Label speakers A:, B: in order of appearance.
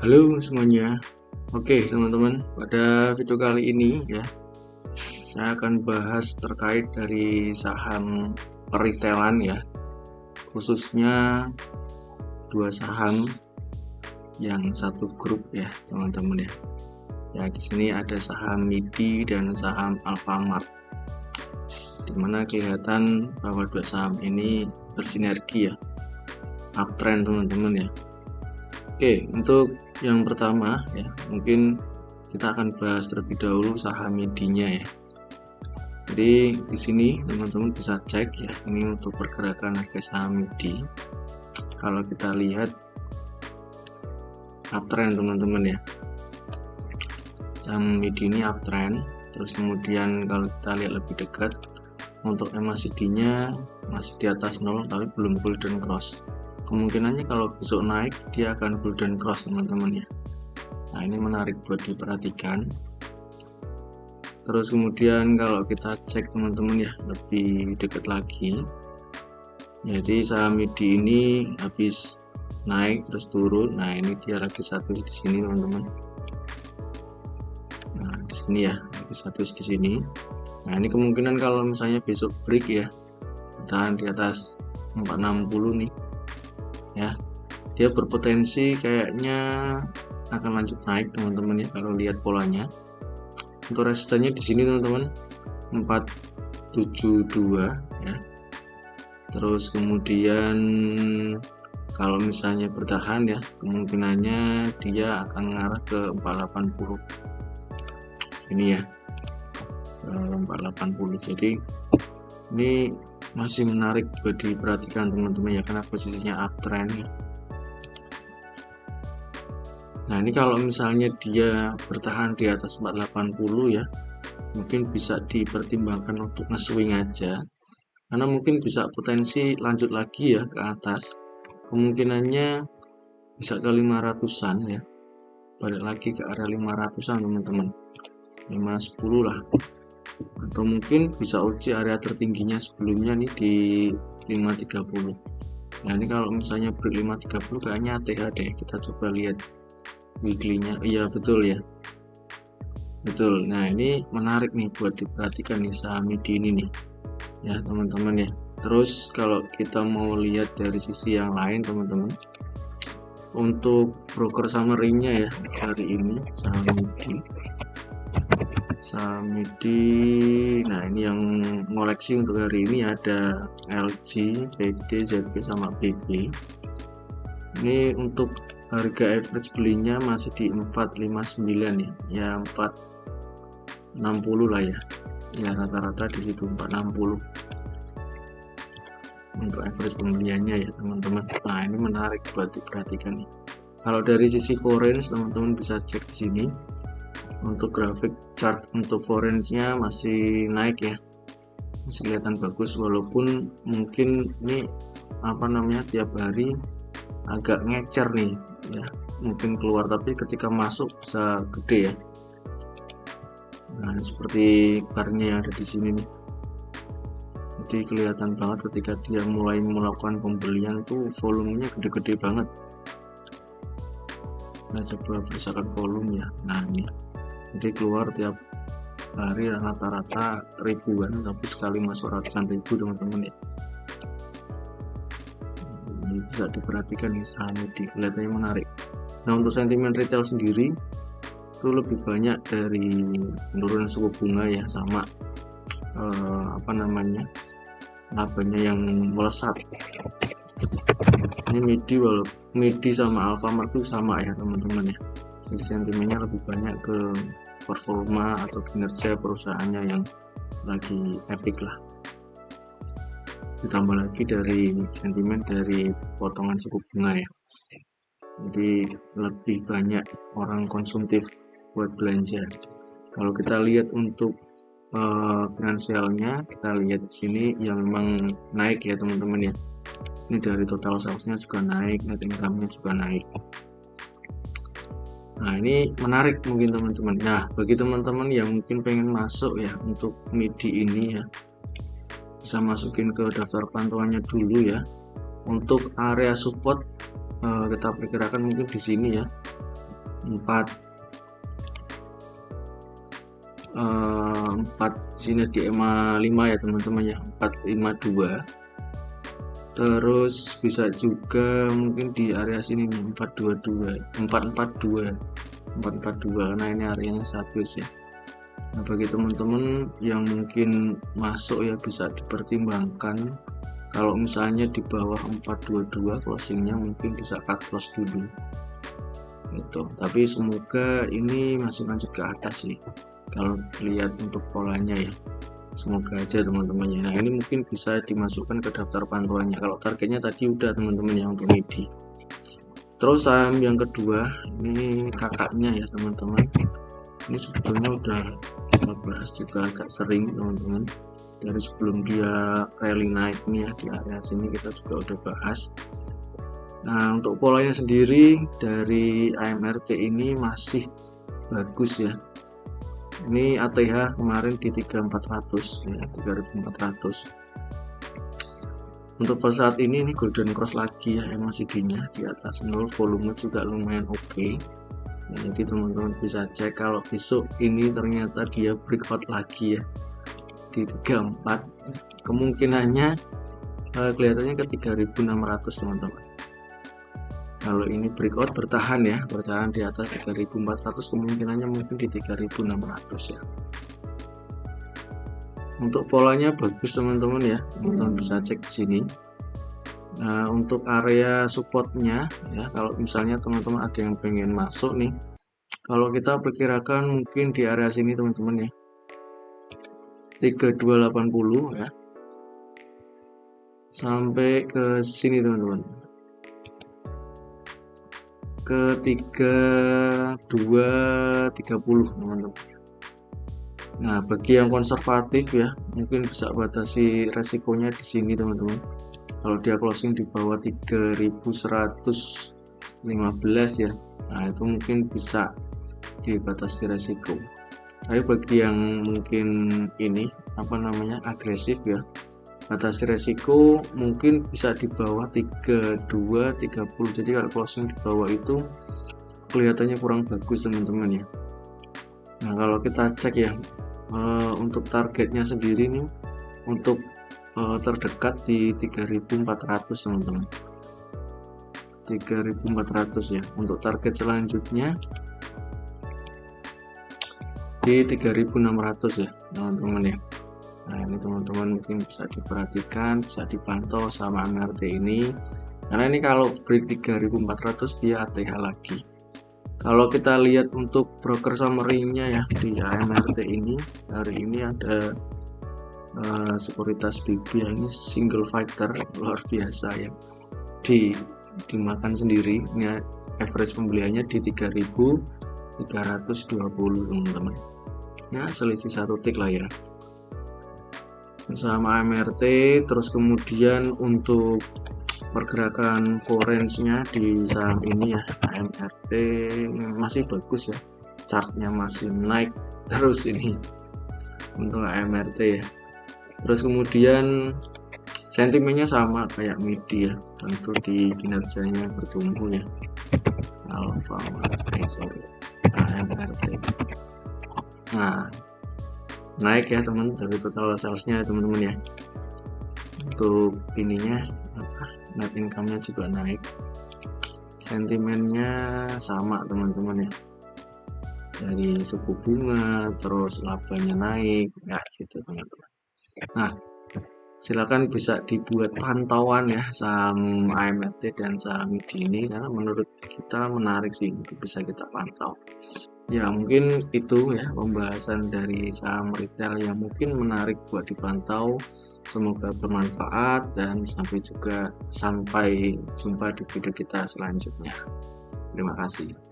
A: Halo semuanya. Oke teman-teman, pada video kali ini ya saya akan bahas terkait dari saham peritailan ya, khususnya dua saham yang satu grup ya teman-teman ya. Ya di sini ada saham MIDI dan saham Alfamart, dimana kelihatan bahwa dua saham ini bersinergi ya, uptrend teman-teman ya. Oke, untuk yang pertama ya, mungkin kita akan bahas terlebih dahulu saham MIDI-nya ya. Jadi di sini teman-teman bisa cek ya, ini untuk pergerakan harga saham MIDI. Kalau kita lihat uptrend teman-teman ya, saham MIDI ini uptrend. Terus kemudian kalau kita lihat lebih dekat, untuk MACD-nya masih di atas 0 tapi belum golden cross. Kemungkinannya kalau besok naik dia akan golden cross teman-teman ya. Nah ini menarik buat diperhatikan. Terus kemudian kalau kita cek teman-teman ya lebih dekat lagi, jadi saham MIDI ini habis naik terus turun. Nah ini dia lagi satu di sini teman-teman. Nah di sini ya lagi satu di sini. Nah ini kemungkinan kalau misalnya besok break ya, bertahan di atas 460 nih ya, dia berpotensi kayaknya akan lanjut naik teman-teman ya kalau lihat polanya. Untuk resistennya di sini teman-teman 472 ya. Terus kemudian kalau misalnya bertahan ya, kemungkinannya dia akan mengarah ke 480 sini ya, 480. Jadi ini masih menarik buat diperhatikan teman-teman ya, karena posisinya uptrend ya. Nah ini kalau misalnya dia bertahan di atas 480 ya, mungkin bisa dipertimbangkan untuk nge-swing aja, karena mungkin bisa potensi lanjut lagi ya ke atas. Kemungkinannya bisa ke 500-an ya, balik lagi ke area 500-an teman-teman, 510 lah, atau mungkin bisa uji area tertingginya sebelumnya nih di 530. Nah ini kalau misalnya break 530 kayaknya ATH deh, kita coba lihat weekly-nya. Iya betul ya, betul. Nah ini menarik nih buat diperhatikan nih saham MIDI ini nih ya teman-teman ya. Terus kalau kita mau lihat dari sisi yang lain teman-teman, untuk broker summary-nya ya hari ini saham MIDI. Nah ini yang ngoleksi untuk hari ini ada LG, PD, ZP sama BB. Ini untuk harga average belinya masih di 459 ya 460 lah ya, rata-rata di situ 460 untuk average pembeliannya ya teman-teman. Nah ini menarik buat diperhatikan nih. Kalau dari sisi foreign teman-teman bisa cek di sini. Untuk grafik chart untuk foreign-nya masih naik ya, masih kelihatan bagus, walaupun mungkin ini tiap hari agak ngecer nih ya, mungkin keluar tapi ketika masuk bisa gede ya. Nah seperti barnya yang ada di sini nih, jadi kelihatan banget ketika dia mulai melakukan pembelian tuh volumenya gede-gede banget. Nah coba berdasarkan volume ya. Nah ini jadi keluar tiap hari rata-rata ribuan, tapi sekali masuk ratusan ribu teman-teman ya. Ini bisa diperhatikan nih saham MIDI, kelihatannya menarik. Nah untuk sentimen retail sendiri itu lebih banyak dari penurunan suku bunga ya, sama labanya yang melesat. Ini MIDI sama Alfamart itu sama ya teman-teman ya. Jadi sentimennya lebih banyak ke performa atau kinerja perusahaannya yang lagi epic lah, ditambah lagi dari sentimen dari potongan suku bunga ya. Jadi lebih banyak orang konsumtif buat belanja. Kalau kita lihat untuk finansialnya, kita lihat di sini yang memang naik ya teman-teman ya. Ini dari total salesnya juga naik, net income-nya juga naik. Nah ini menarik mungkin teman-teman. Nah bagi teman-teman yang mungkin pengen masuk ya untuk MIDI ini ya, bisa masukin ke daftar pantauannya dulu ya. Untuk area support kita perkirakan mungkin di sini ya 4 di sini di EMA 5 ya teman-teman ya, 452. Terus bisa juga mungkin di area sini nih 442 karena ini areanya stabil ya. Nah, bagi teman-teman yang mungkin masuk ya bisa dipertimbangkan kalau misalnya di bawah 422 closingnya mungkin bisa cut loss dulu gitu. Tapi semoga ini masih lanjut ke atas sih kalau lihat untuk polanya ya, semoga aja teman-teman ya. Nah ini mungkin bisa dimasukkan ke daftar pantauannya kalau targetnya tadi udah teman-teman ya untuk MIDI. Terus saham yang kedua ini kakaknya ya teman-teman, ini sebetulnya udah kita bahas juga agak sering teman-teman, dari sebelum dia rally naik nih ya, di area sini kita juga udah bahas. Nah untuk polanya sendiri dari AMRT ini masih bagus ya. Ini ATH kemarin di 3400 ya, 3400. Untuk per saat ini golden cross lagi ya, MACD nya di atas 0, volume juga lumayan oke. Nah, jadi teman-teman bisa cek kalau besok ini ternyata dia breakout lagi ya di 34, kemungkinannya kelihatannya ke 3600 teman-teman. Kalau ini breakout bertahan ya, bertahan di atas 3400, kemungkinannya mungkin di 3600 ya. Untuk polanya bagus teman-teman ya, teman-teman bisa cek di sini. Nah, untuk area supportnya ya, kalau misalnya teman-teman ada yang pengen masuk nih, kalau kita perkirakan mungkin di area sini teman-teman ya, 3280 ya, sampai ke sini teman-teman, ke 3230 teman-teman. Nah bagi yang konservatif ya, mungkin bisa batasi resikonya di sini teman-teman. Kalau dia closing di bawah 3115 ya, nah itu mungkin bisa dibatasi resiko. Tapi bagi yang mungkin ini agresif ya, batasi resiko mungkin bisa di bawah 3230. Jadi kalau closing di bawah itu kelihatannya kurang bagus teman-teman ya. Nah kalau kita cek ya, untuk targetnya sendiri nih, untuk terdekat di 3400 teman-teman, 3400 ya. Untuk target selanjutnya di 3600 ya teman-teman ya. Nah ini teman-teman mungkin bisa diperhatikan, bisa dipantau sama AMRT ini, karena ini kalau break 3400 dia ATH lagi. Kalau kita lihat untuk broker summary-nya ya di AMRT ini, hari ini ada sekuritas BB ini single fighter luar biasa ya, dimakan sendiri. Ini average pembeliannya di 3320 teman-teman ya, selisih 1 tick lah ya sama AMRT. Terus kemudian untuk pergerakan foreign-nya di saham ini ya, AMRT masih bagus ya, chartnya masih naik terus ini untuk AMRT ya. Terus kemudian sentimennya sama kayak MIDI ya, tentu di kinerjanya bertumbuh ya, AMRT. Nah naik ya teman, dari total salesnya teman-teman ya. Untuk ininya net income-nya juga naik, sentimennya sama teman-teman ya, dari suku bunga terus labanya naik ya gitu teman-teman. Nah silakan bisa dibuat pantauan ya saham AMRT dan saham MIDI ini, karena menurut kita menarik sih untuk bisa kita pantau. Ya mungkin itu ya pembahasan dari saham retail yang mungkin menarik buat dipantau. Semoga bermanfaat dan sampai jumpa di video kita selanjutnya. Terima kasih.